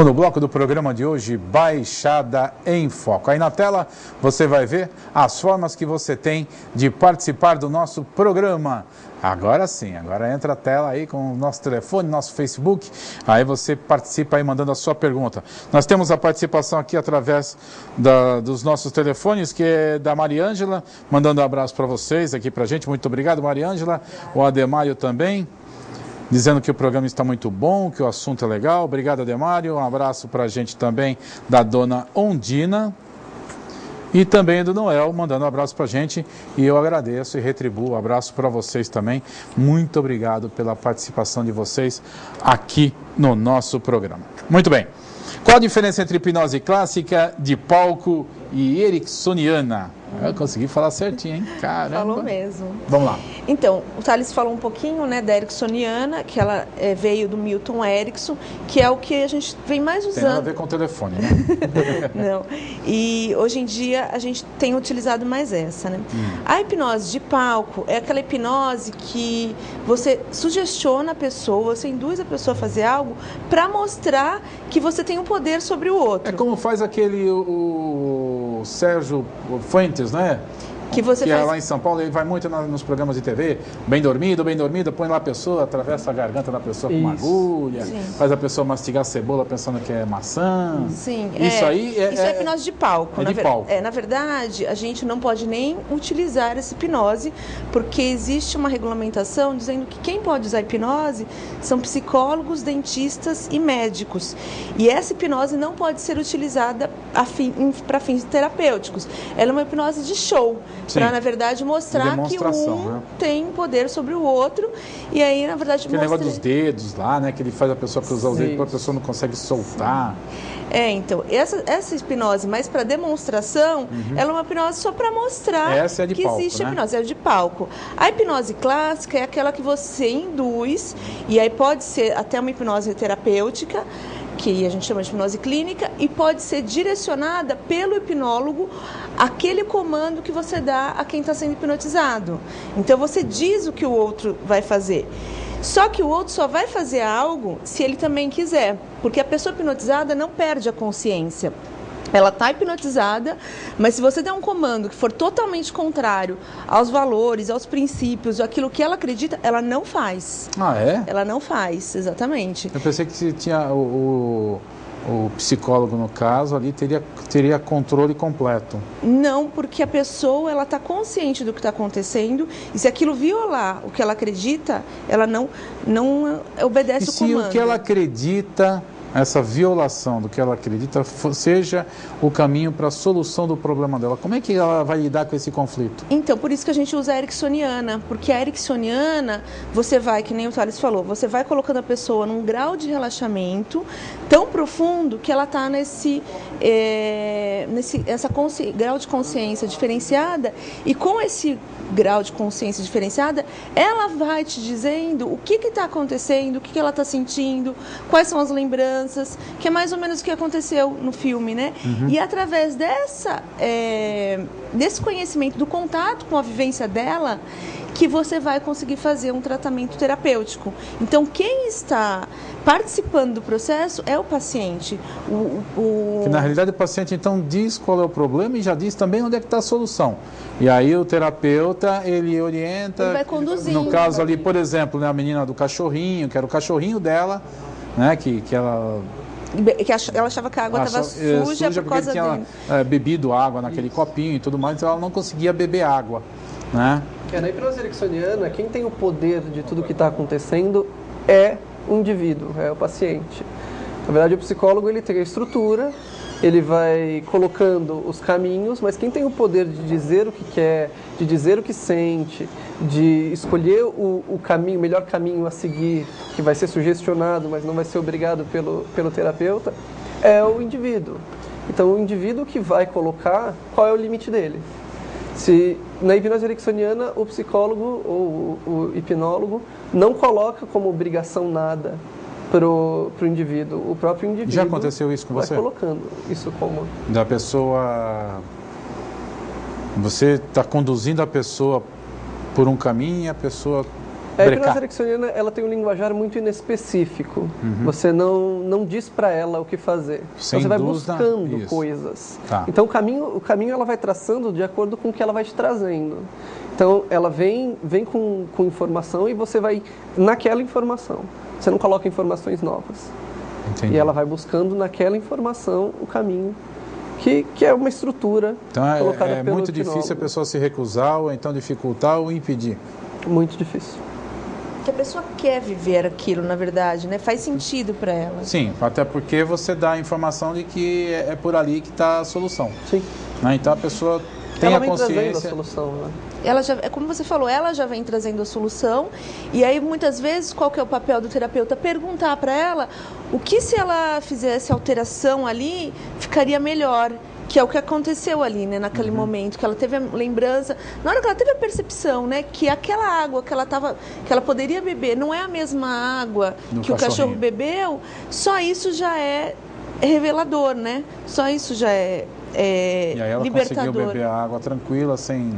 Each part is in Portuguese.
No bloco do programa de hoje, Baixada em Foco. Aí na tela você vai ver as formas que você tem de participar do nosso programa. Agora sim, agora entra a tela aí com o nosso telefone, nosso Facebook, aí você participa aí mandando a sua pergunta. Nós temos a participação aqui através dos nossos telefones, que é da Mariângela, mandando um abraço para vocês aqui pra gente. Muito obrigado, Mariângela. O Ademário também, dizendo que o programa está muito bom, que o assunto é legal. Obrigado, Ademário. Um abraço para a gente também da dona Ondina. E também do Noel, mandando um abraço para a gente. E eu agradeço e retribuo um abraço para vocês também. Muito obrigado pela participação de vocês aqui no nosso programa. Muito bem. Qual a diferença entre hipnose clássica, de palco e ericksoniana? Eu consegui falar certinho, hein? Caramba. Falou mesmo. Vamos lá. Então, o Thales falou um pouquinho, né, da ericksoniana, que ela veio do Milton Erickson, que é o que a gente vem mais usando. Tem nada a ver com o telefone, né? Não. E hoje em dia a gente tem utilizado mais essa, né? A hipnose de palco é aquela hipnose que você sugestiona a pessoa, você induz a pessoa a fazer algo para mostrar que você tem um poder sobre o outro. É como faz aquele o Sérgio Fuentes, né? Que é lá em São Paulo, ele vai muito nos programas de TV, bem dormido, põe lá a pessoa, atravessa a garganta da pessoa com uma agulha, faz a pessoa mastigar cebola pensando que é maçã. Sim, isso aí isso é hipnose de palco. Na verdade, a gente não pode nem utilizar essa hipnose, porque existe uma regulamentação dizendo que quem pode usar hipnose são psicólogos, dentistas e médicos. E essa hipnose não pode ser utilizada para fins terapêuticos. Ela é uma hipnose de show. Para, na verdade, mostrar que um tem poder sobre o outro. E aí, na verdade, aquele negócio dos dedos lá, né? Que ele faz a pessoa cruzar os dedos, a pessoa não consegue soltar. Então, essa hipnose, mas para demonstração, ela é uma hipnose só para mostrar que palco, existe a hipnose, é de palco. A hipnose clássica é aquela que você induz, e aí pode ser até uma hipnose terapêutica, que a gente chama de hipnose clínica, e pode ser direcionada pelo hipnólogo aquele comando que você dá a quem está sendo hipnotizado. Então, você diz o que o outro vai fazer. Só que o outro só vai fazer algo se ele também quiser, porque a pessoa hipnotizada não perde a consciência. Ela está hipnotizada, mas se você der um comando que for totalmente contrário aos valores, aos princípios, aquilo que ela acredita, ela não faz. Ah, é? Ela não faz, exatamente. Eu pensei que tinha o psicólogo, no caso, ali teria controle completo. Não, porque a pessoa ela está consciente do que está acontecendo, e se aquilo violar o que ela acredita, ela não obedece o comando. E se o que ela acredita, essa violação do que ela acredita, seja o caminho para a solução do problema dela, como é que ela vai lidar com esse conflito? Então, por isso que a gente usa a ericksoniana, porque a ericksoniana, você vai, que nem o Thales falou, você vai colocando a pessoa num grau de relaxamento tão profundo que ela está grau de consciência diferenciada, e com esse grau de consciência diferenciada, ela vai te dizendo o que está acontecendo, o que ela está sentindo, quais são as lembranças, que é mais ou menos o que aconteceu no filme, né? E através desse conhecimento, do contato com a vivência dela, que você vai conseguir fazer um tratamento terapêutico. Então, quem está participando do processo é o paciente. Que na realidade o paciente então diz qual é o problema e já diz também onde é que está a solução. E aí o terapeuta, ele orienta. Ele vai conduzindo. No caso ali, por exemplo, né, a menina do cachorrinho, que era o cachorrinho dela, né, que ela achava que a água estava suja por causa dele. Ela tinha bebido água naquele copinho e tudo mais, então ela não conseguia beber água, né? Na hipnose ericksoniana, quem tem o poder de tudo que está acontecendo é o indivíduo, é o paciente. Na verdade, o psicólogo ele tem a estrutura, ele vai colocando os caminhos, mas quem tem o poder de dizer o que quer, de dizer o que sente, de escolher o caminho, o melhor caminho a seguir, que vai ser sugestionado, mas não vai ser obrigado pelo terapeuta, é o indivíduo. Então, o indivíduo que vai colocar qual é o limite dele. Se na hipnose ericksoniana o psicólogo ou o hipnólogo não coloca como obrigação nada para o indivíduo, o próprio indivíduo. Já aconteceu isso com você? Vai colocando isso como. Da pessoa. Você está conduzindo a pessoa por um caminho e a pessoa A hipnose ericksoniana, ela tem um linguajar muito inespecífico. Você não diz para ela o que fazer. Você vai buscando coisas. Então, o caminho ela vai traçando de acordo com o que ela vai te trazendo. Então, ela vem com informação e você vai naquela informação. Você não coloca informações novas. Entendi. E ela vai buscando naquela informação o caminho, que é uma estrutura colocada pelo é muito difícil a pessoa se recusar, ou então dificultar ou impedir. Muito difícil. Que a pessoa quer viver aquilo, na verdade, né? Faz sentido para ela. Sim, até porque você dá a informação de que é por ali que está a solução. Sim. Né? Então a pessoa tem a consciência. A solução, né? Ela já, como você falou, ela já vem trazendo a solução. E aí, muitas vezes, qual que é o papel do terapeuta? Perguntar para ela o que, se ela fizesse alteração ali, ficaria melhor. Que é o que aconteceu ali, né, naquele momento, que ela teve a lembrança, na hora que ela teve a percepção, né, que aquela água que ela poderia beber não é a mesma água que o cachorro bebeu, só isso já é revelador, né? Só isso já é e aí ela libertador. Conseguiu beber a água tranquila, sem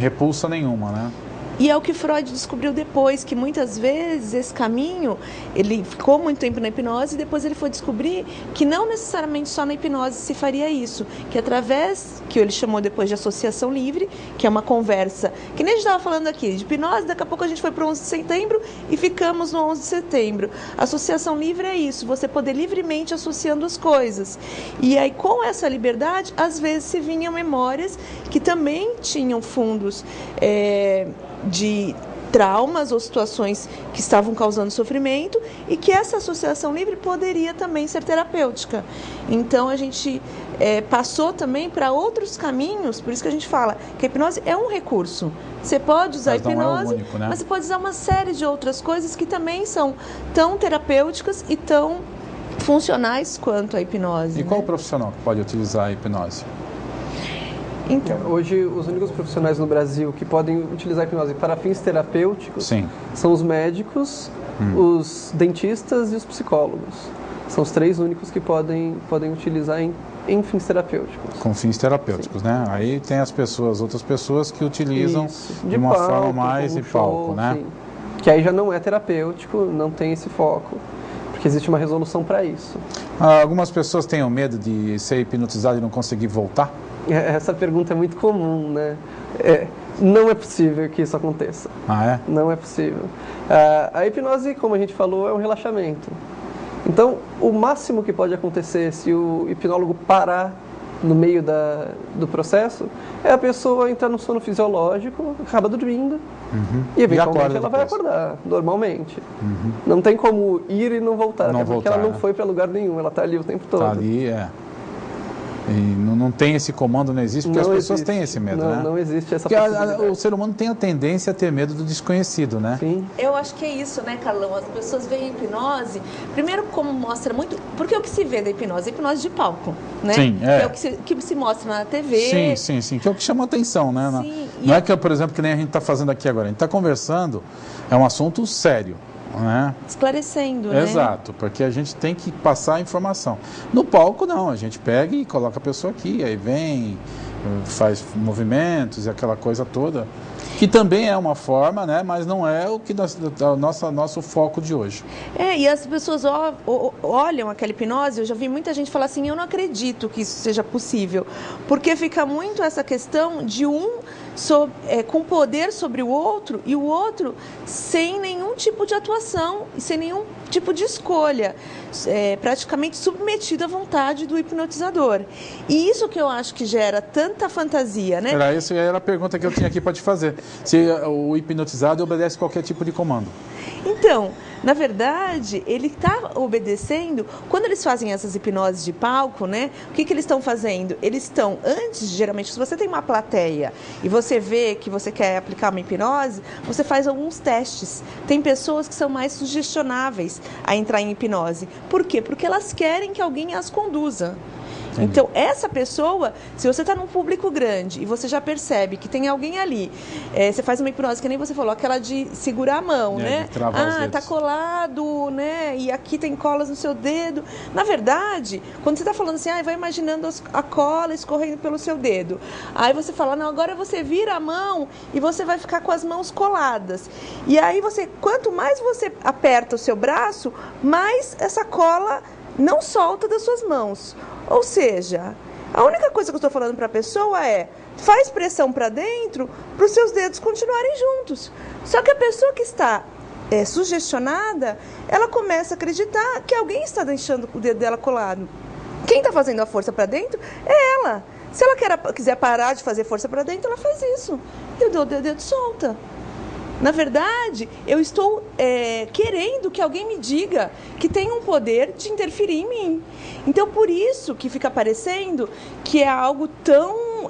repulsa nenhuma, né? E é o que Freud descobriu depois, que muitas vezes esse caminho, ele ficou muito tempo na hipnose e depois ele foi descobrir que não necessariamente só na hipnose se faria isso, que através, que ele chamou depois de associação livre, que é uma conversa, que nem a gente estava falando aqui, de hipnose, daqui a pouco a gente foi para o 11 de setembro e ficamos no 11 de setembro. Associação livre é isso, você poder livremente associando as coisas. E aí com essa liberdade, às vezes se vinham memórias que também tinham fundos de traumas ou situações que estavam causando sofrimento e que essa associação livre poderia também ser terapêutica. Então a gente passou também para outros caminhos, por isso que a gente fala que a hipnose é um recurso. Você pode usar a hipnose, único, né? mas você pode usar uma série de outras coisas que também são tão terapêuticas e tão funcionais quanto a hipnose. E qual o profissional que pode utilizar a hipnose? Então, hoje, os únicos profissionais no Brasil que podem utilizar a hipnose para fins terapêuticos são os médicos, os dentistas e os psicólogos. São os 3 únicos que podem utilizar em fins terapêuticos. Com fins terapêuticos, né? Aí tem outras pessoas que utilizam de uma forma mais de palco, né? Sim. Que aí já não é terapêutico, não tem esse foco, porque existe uma resolução para isso. Algumas pessoas têm o medo de ser hipnotizado e não conseguir voltar? Essa pergunta é muito comum, né? Não é possível que isso aconteça. Não é possível. A hipnose, como a gente falou, é um relaxamento. Então, o máximo que pode acontecer se o hipnólogo parar no meio do processo é a pessoa entrar no sono fisiológico, acaba dormindo e eventualmente ela vai acordar normalmente. Não tem como ir e não voltar, porque ela não foi para lugar nenhum, ela está ali o tempo todo. Está ali, E não tem esse comando, não existe, porque as pessoas têm esse medo, né? Não existe essa possibilidade. O ser humano tem a tendência a ter medo do desconhecido, né? Sim. Eu acho que é isso, né, Carlão? As pessoas veem a hipnose, primeiro como mostra muito, porque é o que se vê da hipnose, a hipnose de palco, né? Sim, é o que se mostra na TV. Sim, que é o que chama atenção, né? Sim. Não é que, por exemplo, que nem a gente está fazendo aqui agora, a gente está conversando, é um assunto sério. Né? Esclarecendo, né? Exato, porque a gente tem que passar a informação. No palco, não, a gente pega e coloca a pessoa aqui, aí vem, faz movimentos e aquela coisa toda, que também é uma forma, né? Mas não é o que nosso foco de hoje. E as pessoas olham aquela hipnose, eu já vi muita gente falar assim, eu não acredito que isso seja possível, porque fica muito essa questão de com poder sobre o outro e o outro sem nenhum tipo de atuação e sem nenhum tipo de escolha, praticamente submetido à vontade do hipnotizador. E isso que eu acho que gera tanta fantasia, né? Essa era a pergunta que eu tinha aqui para te fazer. Se o hipnotizado obedece qualquer tipo de comando. Então, na verdade, ele está obedecendo, quando eles fazem essas hipnoses de palco, né? O que eles estão fazendo? Eles estão, geralmente, se você tem uma plateia e você vê que você quer aplicar uma hipnose, você faz alguns testes. Tem pessoas que são mais sugestionáveis a entrar em hipnose. Por quê? Porque elas querem que alguém as conduza. Entendi. Então, essa pessoa, se você está num público grande e você já percebe que tem alguém ali, você faz uma hipnose, que nem você falou, aquela de segurar a mão, né? De travar os dedos. Tá colado, né? E aqui tem colas no seu dedo. Na verdade, quando você está falando assim, vai imaginando a cola escorrendo pelo seu dedo. Aí você fala, não, agora você vira a mão e você vai ficar com as mãos coladas. E aí quanto mais você aperta o seu braço, mais essa cola não solta das suas mãos. Ou seja, a única coisa que eu estou falando para a pessoa faz pressão para dentro para os seus dedos continuarem juntos. Só que a pessoa que está sugestionada, ela começa a acreditar que alguém está deixando o dedo dela colado. Quem está fazendo a força para dentro é ela. Se ela quiser parar de fazer força para dentro, ela faz isso. E o dedo solta. Na verdade, eu estou querendo que alguém me diga que tem um poder de interferir em mim. Então, por isso que fica parecendo que é algo tão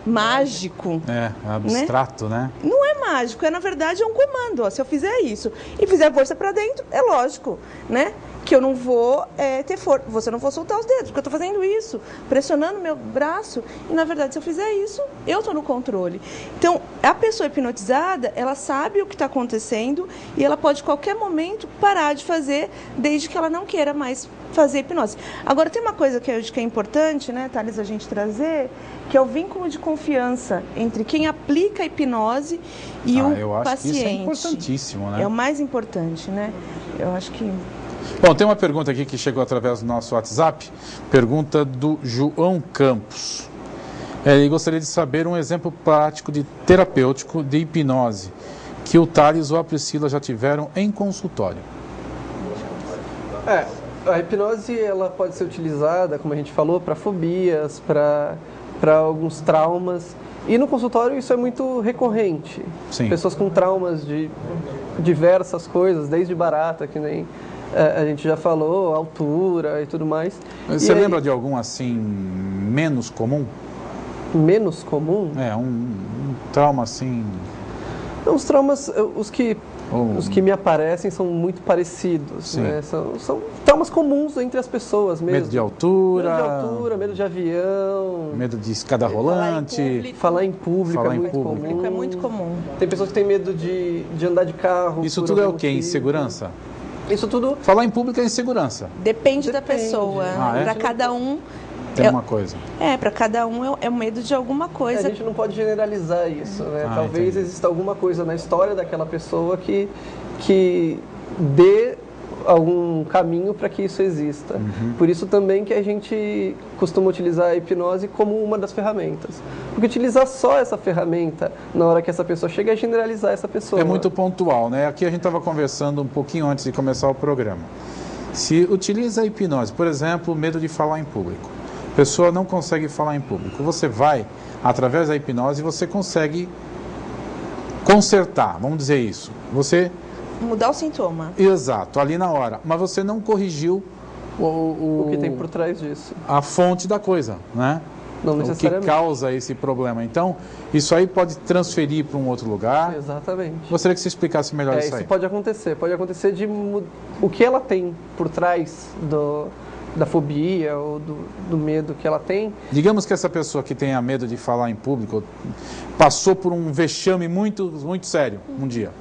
mágico. Abstrato, né? Não é mágico, na verdade, é um comando. Se eu fizer isso e fizer força para dentro, é lógico, né? Que eu não vou ter força, você não vou soltar os dedos, porque eu estou fazendo isso, pressionando meu braço, e na verdade, se eu fizer isso, eu estou no controle. Então, a pessoa hipnotizada, ela sabe o que está acontecendo e ela pode, a qualquer momento, parar de fazer, desde que ela não queira mais fazer hipnose. Agora, tem uma coisa que eu acho que é importante, né, Thales, a gente trazer, que é o vínculo de confiança entre quem aplica a hipnose e o eu acho paciente. Que isso é importantíssimo, né? É o mais importante, né? Eu acho que... Bom, tem uma pergunta aqui que chegou através do nosso WhatsApp, pergunta do João Campos. Ele gostaria de saber um exemplo prático de terapêutico de hipnose que o Thales ou a Priscila já tiveram em consultório. A hipnose ela pode ser utilizada, como a gente falou, para fobias, para alguns traumas. E no consultório isso é muito recorrente. Sim. Pessoas com traumas de diversas coisas, desde barata, que nem a gente já falou, altura e tudo mais. Você lembra de algum assim menos comum? Menos comum? Um trauma assim... Os traumas, os que me aparecem são muito parecidos, né? São traumas comuns entre as pessoas mesmo. Medo de altura, medo de avião, medo de escada rolante. Falar em público é muito comum. É muito comum. Tem pessoas que têm medo de andar de carro. Isso tudo é o quê? Insegurança? Isso tudo... Falar em público é insegurança. Depende da pessoa. Para cada um... Tem uma coisa. Para cada um é o medo de alguma coisa. A gente não pode generalizar isso, né? Talvez exista alguma coisa na história daquela pessoa que dê algum caminho para que isso exista. Por isso também que a gente costuma utilizar a hipnose como uma das ferramentas. Porque utilizar só essa ferramenta na hora que essa pessoa chega é generalizar essa pessoa. É muito pontual, né? Aqui a gente estava conversando um pouquinho antes de começar o programa. Se utiliza a hipnose, por exemplo, medo de falar em público. A pessoa não consegue falar em público. Você vai, através da hipnose, você consegue consertar, vamos dizer isso. Você... mudar o sintoma. Exato, ali na hora. Mas você não corrigiu o que tem por trás disso. A fonte da coisa, né? Não necessariamente. O que causa esse problema. Então, isso aí pode transferir para um outro lugar. Exatamente. Gostaria que você explicasse melhor isso aí. Isso pode acontecer. Pode acontecer de o que ela tem por trás da fobia ou do medo que ela tem. Digamos que essa pessoa que tenha medo de falar em público passou por um vexame muito, muito sério um dia.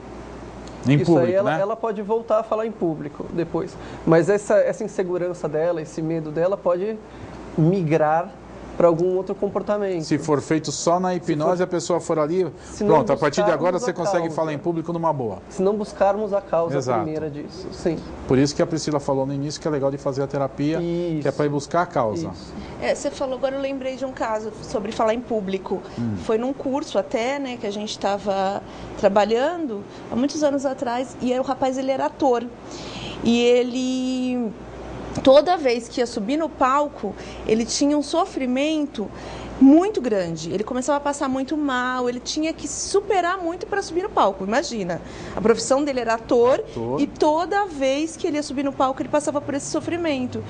Em isso público, aí ela pode voltar a falar em público depois. Mas essa insegurança dela, esse medo dela pode migrar para algum outro comportamento. Se for feito só na hipnose, a pessoa for ali, pronto, a partir de agora você consegue falar em público numa boa. Se não buscarmos a causa primeira disso, sim. Por isso que a Priscila falou no início que é legal de fazer a terapia, que é para ir buscar a causa. Você falou, agora eu lembrei de um caso sobre falar em público. Foi num curso até, né, que a gente estava trabalhando, há muitos anos atrás, e aí o rapaz, ele era ator. E ele... toda vez que ia subir no palco, ele tinha um sofrimento muito grande. Ele começava a passar muito mal, ele tinha que se superar muito para subir no palco. Imagina, a profissão dele era ator e toda vez que ele ia subir no palco, ele passava por esse sofrimento.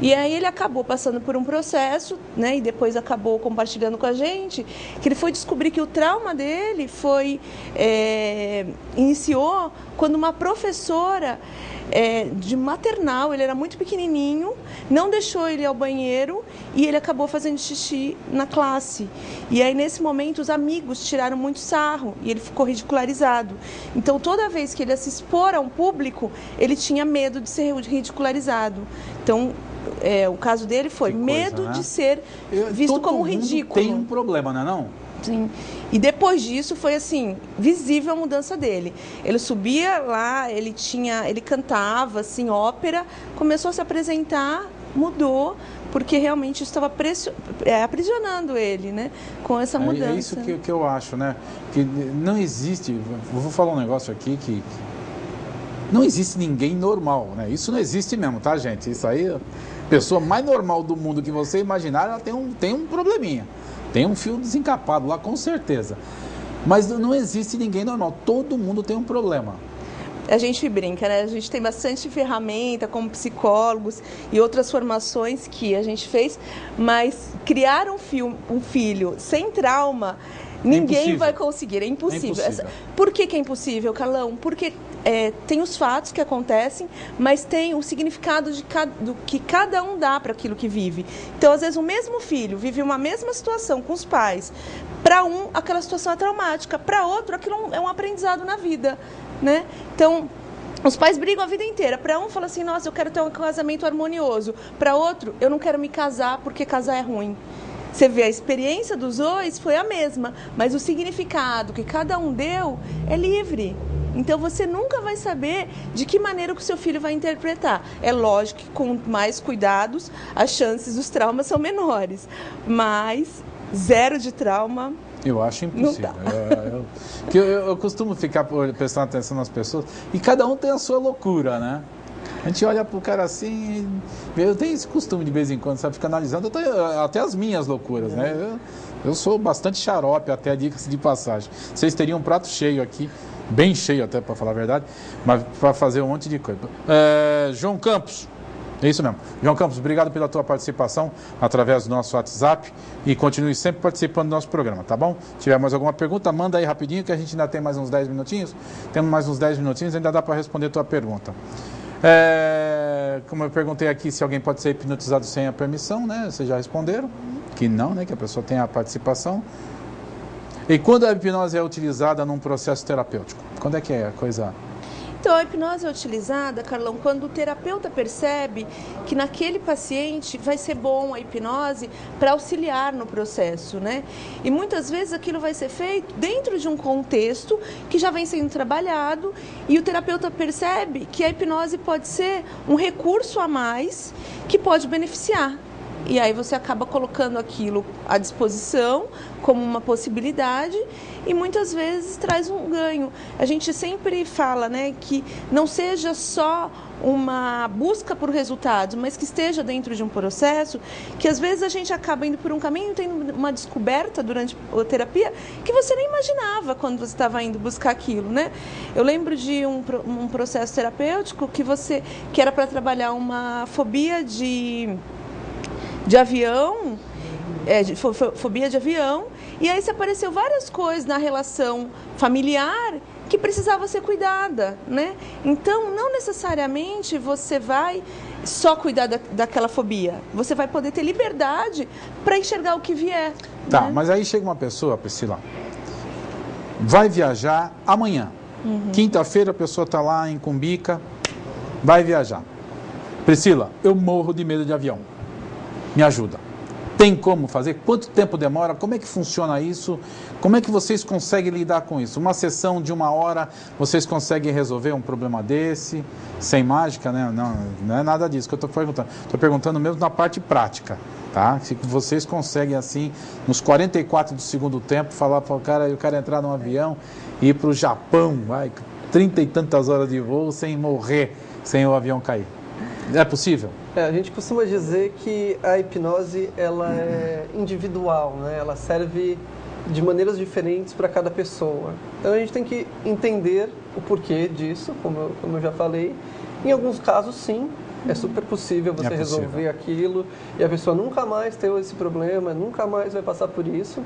E aí ele acabou passando por um processo, né, e depois acabou compartilhando com a gente, que ele foi descobrir que o trauma dele iniciou quando uma professora de maternal, ele era muito pequenininho, não deixou ele ir ao banheiro e ele acabou fazendo xixi na classe. E aí, nesse momento, os amigos tiraram muito sarro e ele ficou ridicularizado. Então, toda vez que ele ia se expor a um público, ele tinha medo de ser ridicularizado. Então, o caso dele foi medo, né, de ser visto como ridículo. Tem um problema, não é não? Sim. E depois disso foi assim, visível a mudança dele. Ele subia lá, ele cantava assim, ópera, começou a se apresentar, mudou, porque realmente isso estava aprisionando ele, né, com essa mudança. É isso que eu acho, né? Que não existe, vou falar um negócio aqui que não existe ninguém normal, né? Isso não existe mesmo, tá, gente? Isso aí, a pessoa mais normal do mundo que você imaginar, ela tem um probleminha. Tem um fio desencapado lá, com certeza. Mas não existe ninguém normal. Todo mundo tem um problema. A gente brinca, né? A gente tem bastante ferramenta como psicólogos e outras formações que a gente fez, mas criar um filho sem trauma, ninguém vai conseguir. É impossível. Por que é impossível, Carlão? Porque tem os fatos que acontecem, mas tem o significado do que cada um dá para aquilo que vive. Então, às vezes, o mesmo filho vive uma mesma situação com os pais. Para um, aquela situação é traumática. Para outro, aquilo é um aprendizado na vida, né? Então, os pais brigam a vida inteira. Para um, fala assim, nossa, eu quero ter um casamento harmonioso. Para outro, eu não quero me casar porque casar é ruim. Você vê, a experiência dos dois foi a mesma, mas o significado que cada um deu é livre. Então, você nunca vai saber de que maneira que o seu filho vai interpretar. É lógico que com mais cuidados, as chances dos traumas são menores. Mas, zero de trauma... Eu acho impossível. Eu costumo ficar prestando atenção nas pessoas e cada um tem a sua loucura, né? A gente olha pro cara assim, eu tenho esse costume de vez em quando, sabe, ficar analisando até as minhas loucuras, né? Eu sou bastante xarope, até dicas de passagem. Vocês teriam um prato cheio aqui, bem cheio até, para falar a verdade, mas para fazer um monte de coisa. João Campos, é isso mesmo. João Campos, obrigado pela tua participação através do nosso WhatsApp e continue sempre participando do nosso programa, tá bom? Se tiver mais alguma pergunta, manda aí rapidinho que a gente ainda tem mais uns 10 minutinhos. Temos mais uns 10 minutinhos, ainda dá para responder a tua pergunta. Como eu perguntei aqui se alguém pode ser hipnotizado sem a permissão, né? Vocês já responderam que não, né? Que a pessoa tem a participação. E quando a hipnose é utilizada num processo terapêutico? Quando é que é a coisa... Então, a hipnose é utilizada, Carlão, quando o terapeuta percebe que naquele paciente vai ser bom a hipnose para auxiliar no processo, né? E muitas vezes aquilo vai ser feito dentro de um contexto que já vem sendo trabalhado e o terapeuta percebe que a hipnose pode ser um recurso a mais que pode beneficiar. E aí você acaba colocando aquilo à disposição como uma possibilidade e muitas vezes traz um ganho. A gente sempre fala, né, que não seja só uma busca por resultados, mas que esteja dentro de um processo que às vezes a gente acaba indo por um caminho, tendo uma descoberta durante a terapia que você nem imaginava quando você estava indo buscar aquilo, né? Eu lembro de um processo terapêutico que era para trabalhar uma fobia de avião, fobia de avião, e aí se apareceu várias coisas na relação familiar que precisava ser cuidada, né? Então, não necessariamente você vai só cuidar daquela fobia, você vai poder ter liberdade para enxergar o que vier. Tá, né? Mas aí chega uma pessoa, Priscila, vai viajar amanhã, quinta-feira a pessoa está lá em Cumbica, vai viajar. Priscila, eu morro de medo de avião. Me ajuda. Tem como fazer? Quanto tempo demora? Como é que funciona isso? Como é que vocês conseguem lidar com isso? Uma sessão de 1 hora, vocês conseguem resolver um problema desse? Sem mágica, né? Não é nada disso que eu estou perguntando. Estou perguntando mesmo na parte prática, tá? Se vocês conseguem, assim, nos 44 do segundo tempo, falar para o cara, eu quero entrar num avião e ir para o Japão, 30 e tantas horas de voo sem morrer, sem o avião cair. É possível? A gente costuma dizer que a hipnose ela é individual, né? Ela serve de maneiras diferentes para cada pessoa. Então a gente tem que entender o porquê disso, como eu já falei. Em alguns casos, sim, É super possível você resolver aquilo e a pessoa nunca mais ter esse problema, nunca mais vai passar por isso.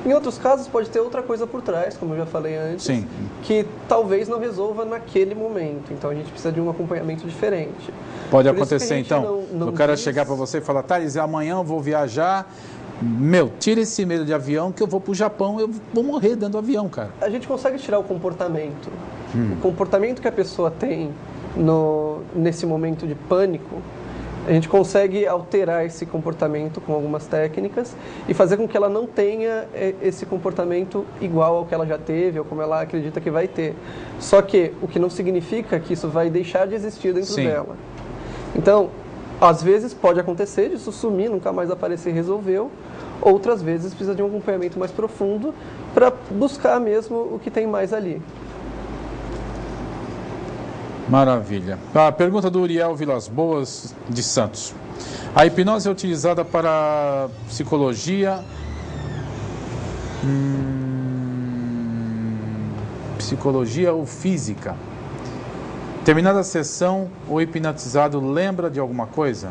Em outros casos pode ter outra coisa por trás, como eu já falei antes, Sim. que talvez não resolva naquele momento. Então a gente precisa de um acompanhamento diferente. Pode acontecer então, o cara chegar para você e falar, Thales, amanhã eu vou viajar, tira esse medo de avião que eu vou para o Japão, eu vou morrer dentro do avião, cara. A gente consegue tirar o comportamento. O comportamento que a pessoa tem nesse momento de pânico, a gente consegue alterar esse comportamento com algumas técnicas e fazer com que ela não tenha esse comportamento igual ao que ela já teve ou como ela acredita que vai ter. Só que o que não significa que isso vai deixar de existir dentro dela. Então, às vezes pode acontecer disso sumir, nunca mais aparecer e resolveu. Outras vezes precisa de um acompanhamento mais profundo para buscar mesmo o que tem mais ali. Maravilha. A pergunta do Uriel Vilas Boas, de Santos. A hipnose é utilizada para psicologia... psicologia ou física? Terminada a sessão, o hipnotizado lembra de alguma coisa?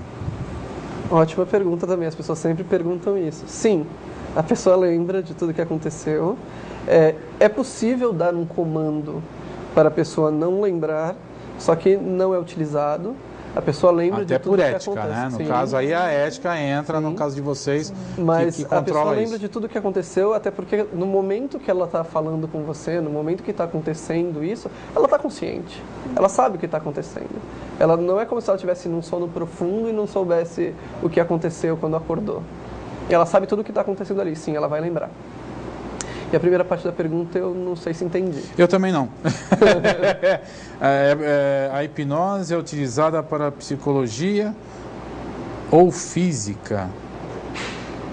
Ótima pergunta também, as pessoas sempre perguntam isso. Sim, a pessoa lembra de tudo que aconteceu. É possível dar um comando para a pessoa não lembrar, só que não é utilizado. A pessoa lembra de tudo que acontece. Até por ética, né? No caso aí a ética entra, no caso de vocês, mas que controla a pessoa lembra de tudo que aconteceu, até porque no momento que ela está falando com você, no momento que está acontecendo isso, ela está consciente. Ela sabe o que está acontecendo. Ela não é como se ela estivesse num sono profundo e não soubesse o que aconteceu quando acordou. Ela sabe tudo o que está acontecendo ali, sim, ela vai lembrar. E a primeira parte da pergunta eu não sei se entendi. Eu também não. A hipnose é utilizada para psicologia ou física?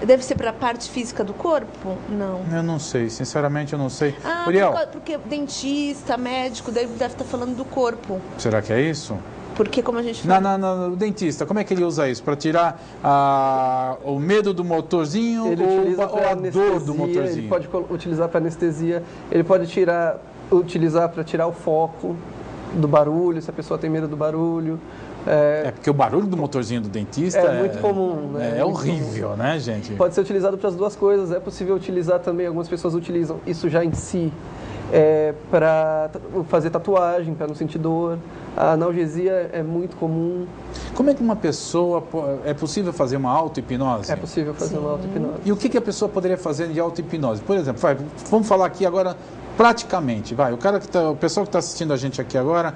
Deve ser para a parte física do corpo? Não. Eu não sei, sinceramente eu não sei. Uriel, porque dentista, médico, deve estar falando do corpo. Será que é isso? Porque como a gente fala... O dentista, como é que ele usa isso? Para tirar o medo do motorzinho ou a dor do motorzinho? Ele pode utilizar para anestesia, ele pode utilizar para tirar o foco do barulho, se a pessoa tem medo do barulho. Porque o barulho do motorzinho do dentista é muito comum, né? É horrível, comum, né, gente? Pode ser utilizado para as duas coisas. É possível utilizar também, algumas pessoas utilizam isso já em si, para fazer tatuagem, para não sentir dor. A analgesia é muito comum. Como é que uma pessoa... É possível fazer uma auto-hipnose? É possível fazer uma auto-hipnose. E o que a pessoa poderia fazer de auto-hipnose? Por exemplo, vamos falar aqui agora praticamente. O pessoal que está assistindo a gente aqui agora,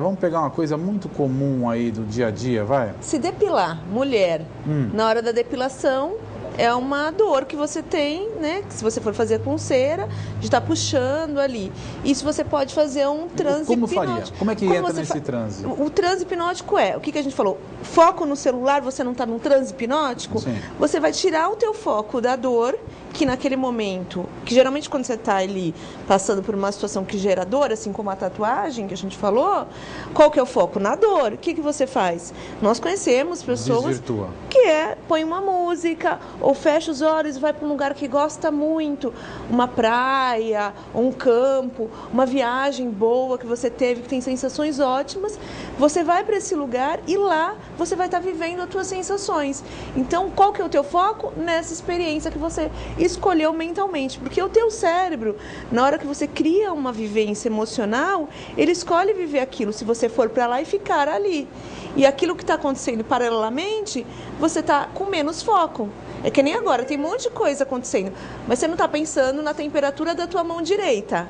vamos pegar uma coisa muito comum aí do dia a dia, vai? Se depilar, mulher, na hora da depilação... É uma dor que você tem, né? Que se você for fazer com cera, de estar puxando ali. Isso você pode fazer um transe hipnótico. Faria? Como é que entra nesse transe? O transe hipnótico o que a gente falou? Foco no celular, você não está num transe hipnótico? Sim. Você vai tirar o teu foco da dor, que naquele momento, que geralmente quando você está ali passando por uma situação que gera dor, assim como a tatuagem que a gente falou, qual que é o foco? Na dor. O que você faz? Nós conhecemos pessoas Desvirtua. Que põe uma música, ou fecha os olhos e vai para um lugar que gosta muito, uma praia, um campo, uma viagem boa que você teve, que tem sensações ótimas, você vai para esse lugar e lá você vai estar vivendo as tuas sensações. Então, qual que é o teu foco? Nessa experiência que você escolheu mentalmente, porque o teu cérebro, na hora que você cria uma vivência emocional, ele escolhe viver aquilo, se você for para lá e ficar ali. E aquilo que está acontecendo paralelamente, você está com menos foco. É que nem agora, tem um monte de coisa acontecendo, mas você não está pensando na temperatura da tua mão direita.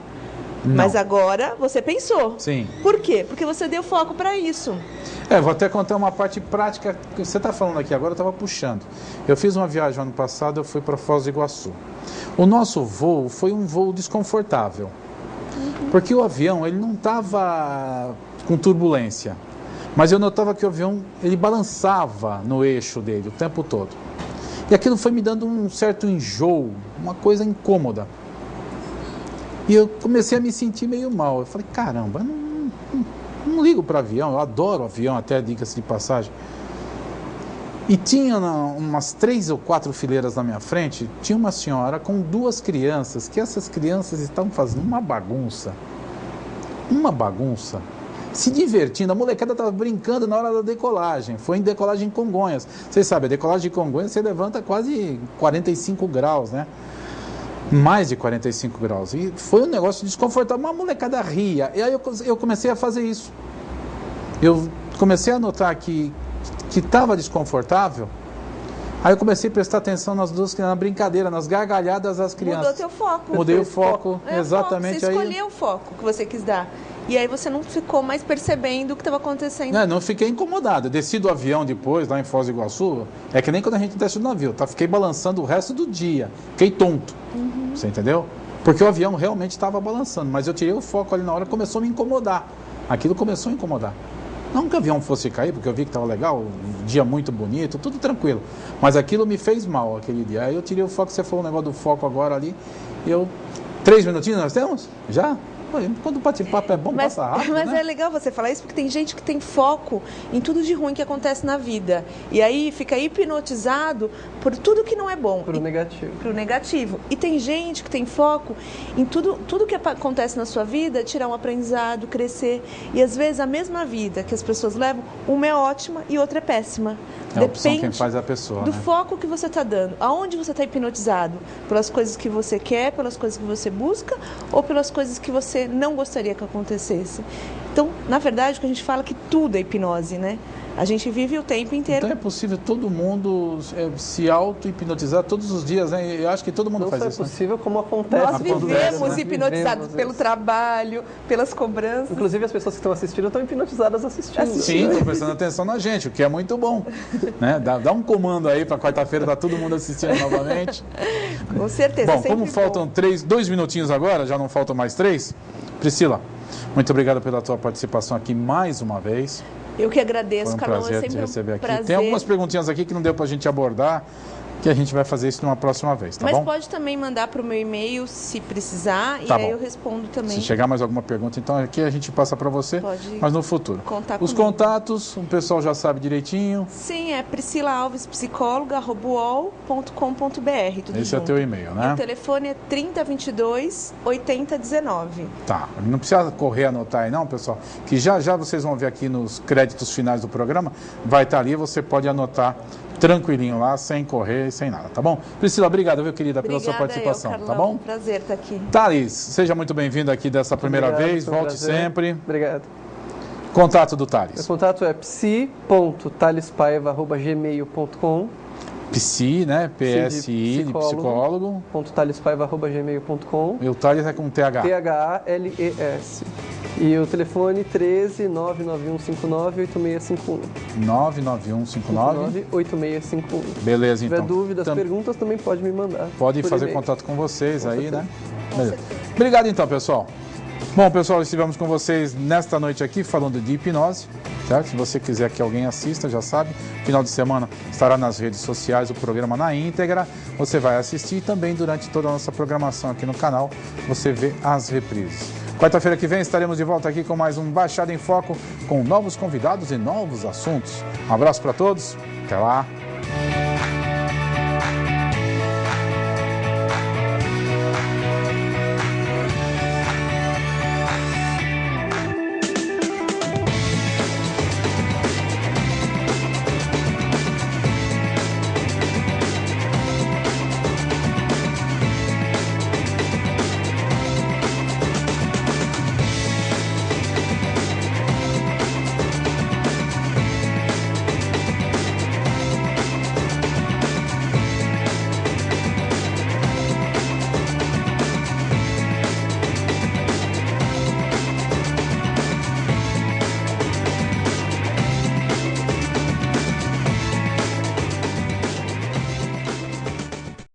Não. Mas agora você pensou. Sim. Por quê? Porque você deu foco para isso. Vou até contar uma parte prática que você está falando aqui agora, eu estava puxando. Eu fiz uma viagem ano passado, eu fui para Foz do Iguaçu. O nosso voo foi um voo desconfortável, porque o avião ele não estava com turbulência, mas eu notava que o avião ele balançava no eixo dele o tempo todo. E aquilo foi me dando um certo enjoo, uma coisa incômoda. E eu comecei a me sentir meio mal. Eu falei, caramba, não ligo para avião, eu adoro avião, até diga-se de passagem. E tinha umas 3 ou 4 fileiras na minha frente, tinha uma senhora com 2 crianças, que essas crianças estavam fazendo uma bagunça. se divertindo. A molecada estava brincando na hora da decolagem. Foi em decolagem em Congonhas. Vocês sabem, a decolagem de Congonhas você levanta quase 45 graus, né? Mais de 45 graus. E foi um negócio desconfortável. Uma molecada ria. E aí eu comecei a fazer isso. Eu comecei a notar que estava desconfortável. Aí eu comecei a prestar atenção na brincadeira, nas gargalhadas das crianças. Mudou teu foco. Mudei o foco, exatamente. Você escolheu o foco que você quis dar. E aí você não ficou mais percebendo o que estava acontecendo. Não fiquei incomodado. Eu desci do avião depois, lá em Foz do Iguaçu. É que nem quando a gente desce do navio, tá? Fiquei balançando o resto do dia. Fiquei tonto. Você entendeu? Porque o avião realmente estava balançando. Mas eu tirei o foco ali na hora, começou a me incomodar. Aquilo começou a incomodar. Não que o avião fosse cair, porque eu vi que estava legal, um dia muito bonito, tudo tranquilo. Mas aquilo me fez mal aquele dia. Aí eu tirei o foco, você falou o negócio do foco agora ali. 3 minutinhos nós temos? Já? Quando o bate-papo é bom, passa rápido, Mas né? É legal você falar isso, porque tem gente que tem foco em tudo de ruim que acontece na vida. E aí fica hipnotizado por tudo que não é bom. Pro negativo. Pro negativo. E tem gente que tem foco em tudo que acontece na sua vida, tirar um aprendizado, crescer. E às vezes a mesma vida que as pessoas levam, uma é ótima e outra é péssima. É a opção quem faz a pessoa, do né? foco que você está dando. Aonde você está hipnotizado? Pelas coisas que você quer, pelas coisas que você busca ou pelas coisas que você não gostaria que acontecesse? Então, na verdade, o que a gente fala é que tudo é hipnose, né? A gente vive o tempo inteiro. Então é possível todo mundo se auto-hipnotizar todos os dias, né? Eu acho que todo mundo faz isso. Não é possível, né? Como acontece. Nós vivemos hipnotizados pelo trabalho, pelas cobranças. Inclusive as pessoas que estão assistindo estão hipnotizadas assistindo. Sim, estão prestando atenção na gente, o que é muito bom. Né? Dá um comando aí para quarta-feira, tá todo mundo assistindo novamente. Com certeza. Bom, como faltam 2 minutinhos agora, já não faltam mais 3, Priscila, muito obrigado pela tua participação aqui mais uma vez. Eu que agradeço, Carlão, prazer te receber aqui. Prazer. Tem algumas perguntinhas aqui que não deu para a gente abordar, que a gente vai fazer isso numa próxima vez, tá bom? Mas pode também mandar para o meu e-mail se precisar, e aí eu respondo também. Se chegar mais alguma pergunta, então aqui a gente passa para você, mas no futuro. Os contatos, o pessoal já sabe direitinho. Sim, é Priscila Alves, psicóloga@uol.com.br. Esse é o teu e-mail, né? E o telefone é 3022-8019. Tá, não precisa correr anotar aí não, pessoal, que já vocês vão ver aqui nos créditos finais do programa, vai estar ali, você pode anotar tranquilinho lá, sem correr, sem nada, tá bom? Priscila, obrigado, viu, querida, pela sua participação, Carlão, tá bom? Prazer estar aqui. Thales, seja muito bem-vindo aqui dessa primeira vez, volte sempre. Obrigado. Contato do Thales. Meu contato é psi.thaleспaiva@gmail.com. Psi, né? PSI, de psicólogo. .thaleспaiva@gmail.com. E o Thales é com TH. THLES. E o telefone 13-99159-8651. 99159-8651. Beleza, então. Se tiver dúvidas, perguntas, também pode me mandar. Pode fazer contato com vocês aí, né? Beleza. Obrigado então, pessoal. Bom, pessoal, estivemos com vocês nesta noite aqui falando de hipnose, certo? Se você quiser que alguém assista, já sabe, final de semana estará nas redes sociais o programa na íntegra, você vai assistir e também durante toda a nossa programação aqui no canal, você vê as reprises. Quarta-feira que vem estaremos de volta aqui com mais um Baixada em Foco, com novos convidados e novos assuntos. Um abraço para todos, até lá!